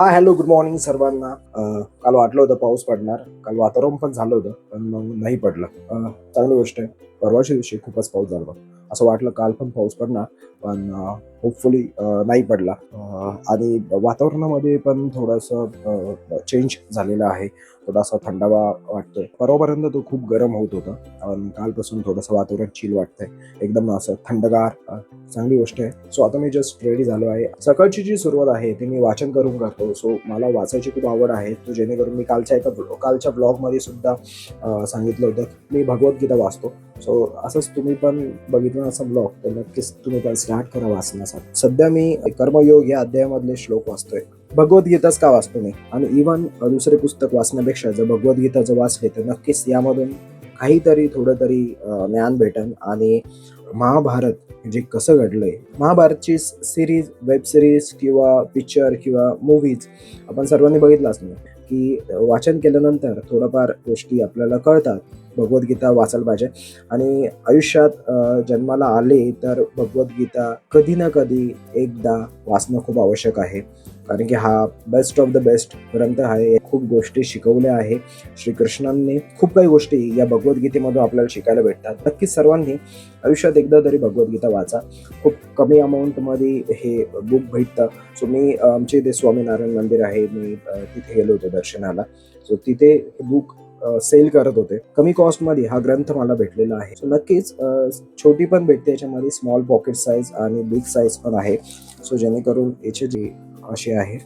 हा hello good morning सर्वांना. काल वाटलं होतं पाऊस पडणार, काल वातावरण पण झालं होतं, पण मग नाही पडलं. चांगली गोष्ट आहे. परवाच्या दिवशी खूपच पाऊस झाला होता. असं वाटलं काल पण पाऊस पडणार, पण होपफुली नाही पडला. आणि वातावरणामध्ये पण थोडंसं चेंज झालेलं आहे. थोडासा थंडावा वाटतोय. परवापर्यंत तो खूप गरम होत होता, पण कालपासून थोडंसं वातावरण चिल वाटतंय. एकदम असं थंडगार. चांगली गोष्ट आहे. सो आता मी जस्ट रेडी झालो आहे. सकाळची जी सुरुवात आहे ती मी वाचन करून करतो. सो मला वाचायची खूप आवड आहे. तो जेणेकरून मी कालच्या ब्लॉगमध्ये सुद्धा सांगितलं होतं, मी भगवद्गीता वाचतो. सो असंच तुम्ही पण बघितलं असं ब्लॉग, तर नक्कीच तुम्ही पण स्टार्ट करा वाचण्यासाठी. सध्या मी कर्मयोग या अध्यायामधले श्लोक वाचतोय. भगवद्गीताच का वाचतो मी, आणि इव्हन दुसरे पुस्तक वाचण्यापेक्षा जर भगवद्गीता जर वाचले तर नक्कीच यामधून काहीतरी थोडं तरी ज्ञान भेटेल. आणि महाभारत जे कसं घडलंय, महाभारतची सिरीज, वेब सिरीज किंवा पिक्चर किंवा मूवीज आपण सर्वांनी बघितलं असणार की वाचन केल्यानंतर थोडंफार गोष्टी आपल्याला कळतात. भगवद्गीता वाचायला पाहिजे. आणि आयुष्यात जन्माला आले तर भगवद्गीता कधी ना कधी एकदा वाचणं खूप आवश्यक आहे. कारण की हा बेस्ट ऑफ द बेस्ट ग्रंथ आहे. खूप गोष्टी शिकवल्या आहे श्रीकृष्णांनी. खूप काही गोष्टी या भगवद्गीतेमधून आपल्याला शिकायला भेटतात. नक्कीच सर्वांनी आयुष्यात एकदा तरी भगवद्गीता वाचा. खूप कमी अमाऊंटमध्ये हे बुक भेटतं. सो मी आमच्या इथे स्वामीनारायण मंदिर आहे, मी तिथे गेलो होतो दर्शनाला. सो तिथे बुक सेल करत होते. कमी कॉस्टमध्ये हा ग्रंथ मला भेटलेला आहे. सो नक्कीच छोटी पण भेटते याच्यामध्ये, स्मॉल पॉकेट साईज आणि बिग साईज पण आहे. सो जेणेकरून याचे जे असे आहे,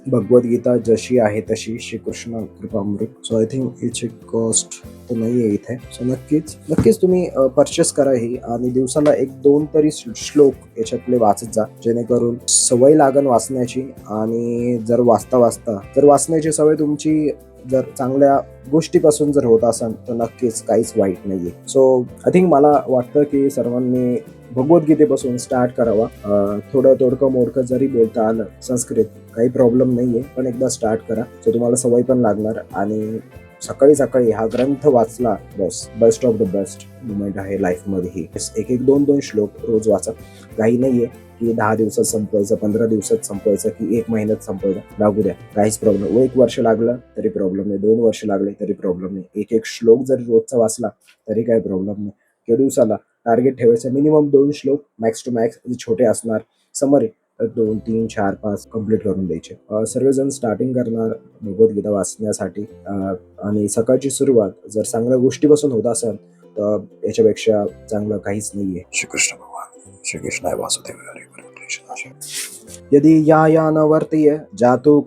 भगवद्गीता जशी आहे तशी, Shrikrishna Kripamrita. So I think याची कॉस्ट तर नाही आहे इथे. सो नक्कीच तुम्ही परचेस करा ही, आणि दिवसाला 1-2 तरी श्लोक याच्यातले वाचत जा, जेणेकरून सवय लागन वाचण्याची. आणि जर वाचण्याची सवय तुमची जर चांगल्या गोष्टीपासून जर होत असेल तर नक्कीच काहीच वाईट नाहीये. सो आय थिंक मला वाटतं की सर्वांनी भगवद्गीतेपासून स्टार्ट करावा. थोडं तोडकं मोडकं जरी बोलता आलं संस्कृत, काही प्रॉब्लेम नाहीये, पण एकदा स्टार्ट करा. सो तुम्हाला सवय पण लागणार. आणि सकाळी हा ग्रंथ वाचला, बस best of the best moment आहे लाईफमध्ये ही. 1-2 श्लोक रोज वाचा. काही नाहीये की 10 दिवसात संपवायचं, 15 दिवसात संपवायचं, की 1 महिन्यात संपवायचं. लागू द्या, काहीच प्रॉब्लेम. 1 वर्ष लागलं तरी प्रॉब्लेम नाही, 2 वर्ष लागले तरी प्रॉब्लेम नाही. एक श्लोक जरी रोजचा वाचला तरी काही प्रॉब्लेम नाही. किंवा दिवसाला टार्गेट ठेवायचं, मिनिमम 2 श्लोक, मॅक्स टू मॅक्स छोटे असणार. समरी तर 2, 3, 4, 5 कम्प्लीट करून द्यायचे. सर्वजण स्टार्टिंग करणार भगवद्गीता वाचण्यासाठी. आणि सकाळची सुरुवात जर चांगल्या गोष्टीपासून होत असेल तर याच्यापेक्षा चांगलं काहीच नाहीये. श्रीकृष्ण भगवान श्रीकृष्णाय वासुदेव यदि या न वर्तय जातो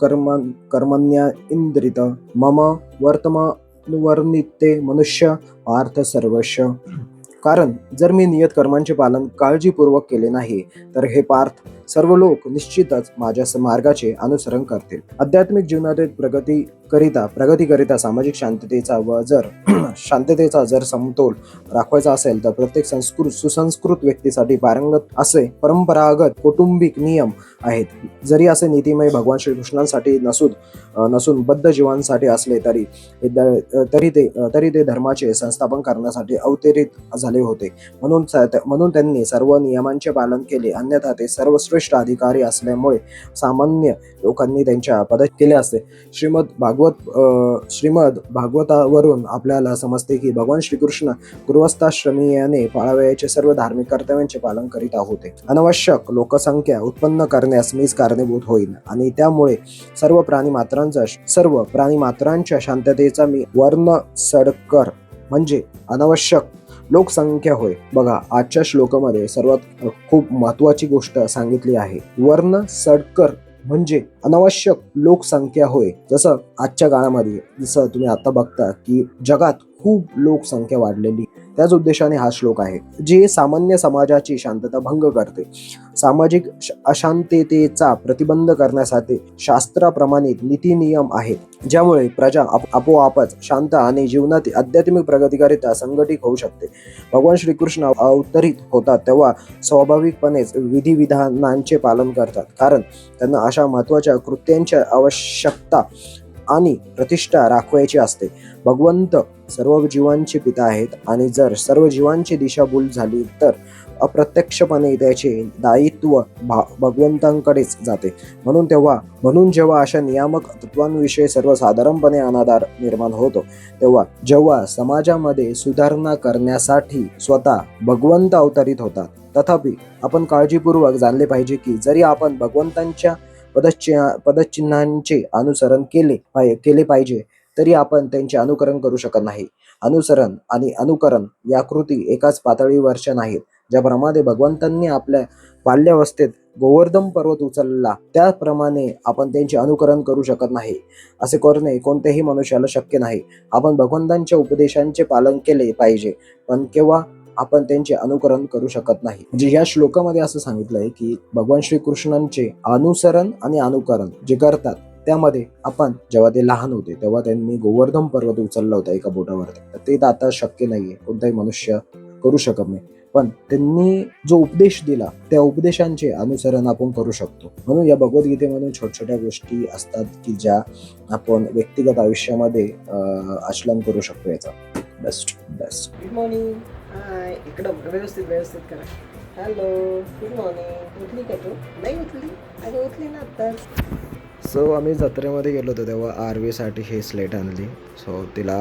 कर्मण्या इंद्रित मम वर्तमानुवर्णिते मनुष्य पार्थ सर्वस्व. कारण जर मी नियत कर्मांचे पालन काळजीपूर्वक केले नाही तर हे पार्थ, सर्व लोक निश्चितच माझ्या मार्गाचे अनुसरण करतील. आध्यात्मिक जीवनातील प्रगतीकरिता सामाजिक शांततेचा जर समतोल राखवायचा असेल तर प्रत्येक सुसंस्कृत व्यक्तीसाठी पारंगत असे परंपरागत कौटुंबिक नियम आहेत. जरी असे नीतिमय भगवान श्रीकृष्णांसाठी नसून बद्ध जीवांसाठी असले तरी ते धर्माचे संस्थापन करण्यासाठी अवतरित झाले होते. म्हणून त्यांनी सर्व नियमांचे पालन केले. अन्यथा ते सर्वश्रेष्ठ अधिकारी असल्यामुळे सामान्य लोकांनी त्यांच्या पदच केले असते. श्रीमद भागवतावरून आपल्याला समजते की भगवान श्रीकृष्ण गृहस्थाश्रमीयाने पाळावयाचे सर्व धार्मिक कर्तव्यांचे पालन करीत होते. अनावश्यक लोकसंख्या उत्पन्न करण्यास मीच कारणीभूत होईल, आणि त्यामुळे सर्व प्राणीमात्रांच्या शांततेचा मी वर्ण सडकर म्हणजे अनावश्यक लोकसंख्या होय. बघा, आजच्या श्लोकामध्ये सर्वात खूप महत्वाची गोष्ट सांगितली आहे. वर्ण सडकर म्हणजे अनावश्यक लोकसंख्या होय. जसं आजच्या काळामध्ये, जसं तुम्ही आता बघता की जगात खूप लोकसंख्या वाढलेली, त्याच उद्देशाने हा श्लोक आहे, जे सामान्य समाजाची शांतता भंग करते. सामाजिक अशांततेचा प्रतिबंध करण्यासाठी शास्त्राप्रमाणे नीती नियम आहेत, ज्यामुळे प्रजा आपोआपच शांत आणि जीवनात आध्यात्मिक प्रगतीकरिता संघटित होऊ शकते. भगवान श्रीकृष्ण अवतरित होतात तेव्हा स्वाभाविकपणेच विधिविधानांचे पालन करतात, कारण त्यांना अशा महत्वाच्या कृत्यांची आवश्यकता आणि प्रतिष्ठा राखवायची असते. भगवंत सर्व जीवांचे पिता आहेत, आणि जर सर्व जीवांची दिशाभूल झाली तर अप्रत्यक्षपणे त्याचे दायित्व भगवंतांकडेच जाते. म्हणून जेव्हा अशा नियामक तत्वांविषयी सर्वसाधारणपणे अनादर निर्माण होतो, जेव्हा समाजामध्ये सुधारणा करण्यासाठी स्वतः भगवंत अवतरित होतात. तथापि आपण काळजीपूर्वक जाणले पाहिजे की जरी आपण भगवंतांच्या पदचिन्हांचे अनुसरण केले पाहिजे, तरी आपण त्यांचे अनुकरण करू शकत नाही. अनुसरण आणि अनुकरण या कृती एकाच पातळीवरच्या नाहीत. ज्याप्रमाणे भगवंतांनी आपल्या बाल्यावस्थेत गोवर्धन पर्वत उचलला, त्याप्रमाणे आपण त्यांचे अनुकरण करू शकत नाही. असे करणे कोणत्याही मनुष्याला शक्य नाही. आपण भगवंतांच्या उपदेशांचे पालन केले पाहिजे, पण केव्हा आपण त्यांचे अनुकरण करू शकत नाही. म्हणजे या श्लोकामध्ये असं सांगितलंय की भगवान श्रीकृष्णांचे अनुसरण आणि अनुकरण जे करतात, त्यामध्ये आपण जेव्हा ते लहान होते तेव्हा त्यांनी गोवर्धन पर्वत उचलला होता एका बोटावरती. ते तर आता शक्य नाहीये, कोणताही मनुष्य करू शकत नाही. पण त्यांनी जो उपदेश दिला त्या उपदेशांचे अनुसरण आपण करू शकतो. म्हणून या भगवद्गीतेमध्ये छोट्या गोष्टी असतात की ज्या आपण व्यक्तिगत आयुष्यामध्ये आचरण करू शकतो. याचा बेस्ट. Good morning. हाय. इकडं व्यवस्थित करा. Hello, good morning. उठली का तू? नाही उठली? अगं उठली ना आत्ताच. सो आम्ही जत्रेमध्ये गेलो होतो तेव्हा आरवीसाठी हे स्लेट आणली. सो तिला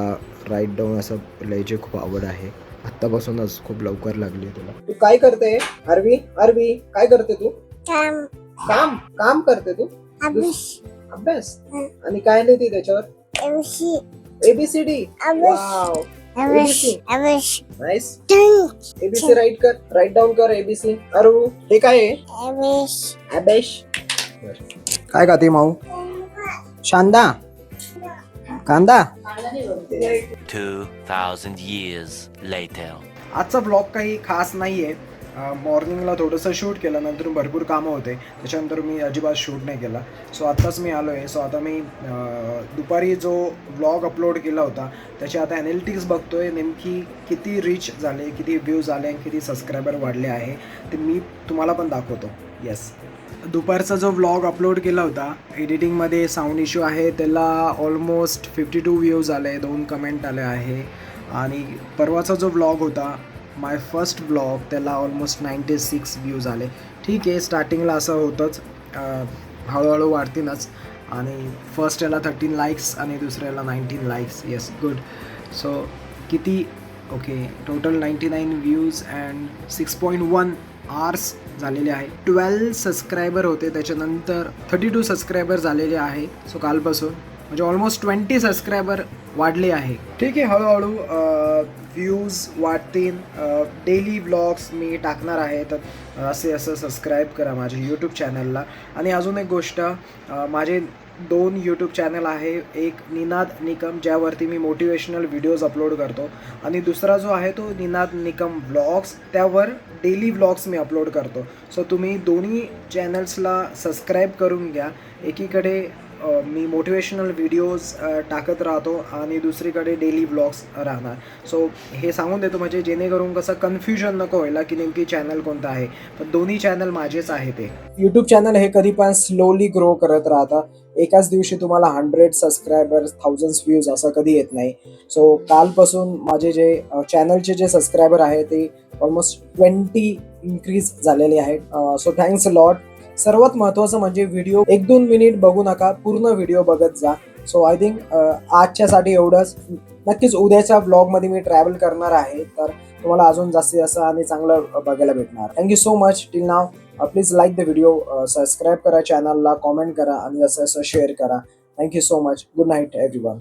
राईट डाऊन असं लिहायची खूप आवड आहे. आत्तापासूनच खूप लवकर लागली तिला. तू काय करते? आरवी काय करते तू? काम करते तू? अभ्यास. आणि काय लिहिते त्याच्यावर? ABCD. Wow. Nice. ABC right down कर ABC. अरू, हे काय आहे? अबेश. काय खाते माऊ? शांदा कांदा. 2000 years later. आजचा ब्लॉग काही खास नाही आहे. मॉर्निंगला थोडंसं शूट केलं, नंतर भरपूर कामं होते, त्याच्यानंतर मी अजिबात शूट नाही केला. सो आत्ताच मी आलो आहे. सो आता मी दुपारी जो ब्लॉग अपलोड केला होता त्याचे आता ॲनालिटिक्स बघतो आहे, नेमकी किती रीच झाले, किती व्ह्यूज आले आणि किती सबस्क्रायबर वाढले आहे ते मी तुम्हाला पण दाखवतो. येस, दुपारचा जो व्लॉग अपलोड केला होता एडिटिंगमध्ये साऊंड इश्यू आहे, त्याला ऑलमोस्ट 52 व्ह्यूज आले, 2 कमेंट आले आहे. आणि परवाचा जो व्लॉग होता माय फर्स्ट व्लॉग, त्याला ऑलमोस्ट 96 व्ह्यूज आले. ठीक आहे, स्टार्टिंगला असं होतंच, हळूहळू वाढतीनच. आणि फर्स्ट याला 13 लाईक्स आणि दुसऱ्याला 19 लाईक्स. Yes, good. सो किती? Okay, total 99 views and 6.1 hours झालेले आहे. 12 सबस्क्रायबर होते, त्याच्यानंतर 32 सबस्क्रायबर झालेले आहे. सो कालपासून म्हणजे ऑलमोस्ट 20 सबस्क्रायबर वाढले आहे. ठीक आहे, हळूहळू व्ह्यूज वाढतील. डेली व्लॉग्स मी टाकणार आहे, तर असं सबस्क्राईब करा माझ्या यूट्यूब चॅनलला. आणि अजून एक गोष्ट, माझे 2 यूट्यूब चॅनल आहे. एक निनाद निकम, ज्यावरती मी मोटिवेशनल व्हिडिओज अपलोड करतो, आणि दुसरा जो आहे तो निनाद निकम व्लॉग्स, त्यावर डेली व्लॉग्स मी अपलोड करतो. सो तुम्ही दोन्ही चॅनल्सला सबस्क्राईब करून घ्या. एकीकडे मी मोटिवेशनल व्हिडिओज टाकत राहतो आणि दुसरीकडे डेली व्लॉग्स राहणार. सो हे सांगून देतो म्हणजे जेणेकरून कसं कन्फ्युजन नको व्हायला की नेमकी चॅनल कोणतं आहे. पण दोन्ही चॅनल माझेच आहे. ते यूट्यूब चॅनल हे कधी पण स्लोली ग्रो करत राहतं. एकाच दिवशी तुम्हाला 100 सबस्क्रायबर्स, 1000 व्ह्यूज असं कधी येत नाही. सो कालपासून माझे जे चॅनलचे जे सबस्क्रायबर आहे ते ऑलमोस्ट 20 इन्क्रीज झालेले आहेत. So thanks a lot. सर्वात महत्त्वाचं म्हणजे व्हिडिओ 1-2 मिनिट बघू नका, पूर्ण व्हिडिओ बघत जा. सो आय थिंक आजच्यासाठी एवढंच. नक्कीच उद्याच्या ब्लॉगमध्ये मी ट्रॅव्हल करणार आहे, तर तुम्हाला अजून जास्तीत जास्त आणि चांगलं बघायला भेटणार. Thank you so much till now. Please like the video, subscribe करा चॅनलला, कॉमेंट करा आणि असं शेअर करा. Thank you so much. Good night everyone.